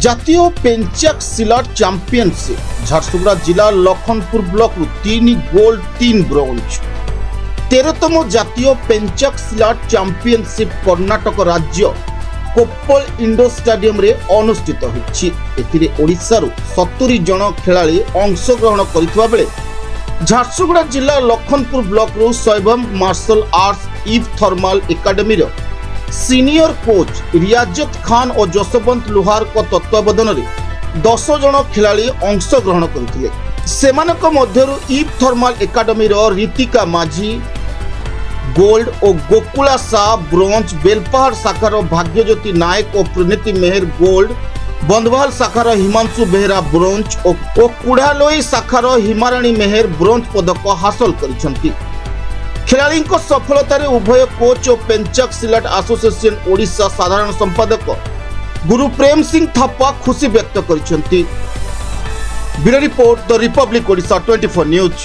জাতীয় Pencak Silat championship Jharsuguda জেলা Lakshmanpur block 3 gold 3 bronze 13তম জাতীয় পেঞ্চাক সিলাট চ্যাম্পিয়নশিপ কর্ণাটক রাজ্য কোপ্পল ইন্ডোর স্টাডিয়ামে অনুষ্ঠিত হয়েছে। এতে ওড়িশার 70 জন খেলাড়ি অংশগ্রহণ করিଥିବା বেলে ঝারসুগুড়া জেলা লক্ষণপুর ব্লকর শৈভম মার্শাল আর্টস ইভ थर्माल academy senior coach Riyajat Khan और जसवंत लुहार को तत्वावधान में 10 जन खिलाड़ी अंशग्रहण करते। इव थर्माल एकाडेमी रीतिका माझी गोल्ड और गोकुला शाह ब्रोंज, बेलपहाड़ शाखार भाग्यज्योति नायक और प्रणीति मेहर गोल्ड, बंधवाल शाखार हिमांशु बेहरा ब्रोंज और कुड़ालोई शाखार हिमाराणी मेहर ब्रोंज पदक हासिल कर। खिलाड़ी सफलतार उभय कोच और पेंचाक सिलाट एसोसिएशन ओडिशा साधारण संपादक गुरुप्रेम सिंह थापा खुशी व्यक्त कर। Bureau report the Republic Odisha 24 news.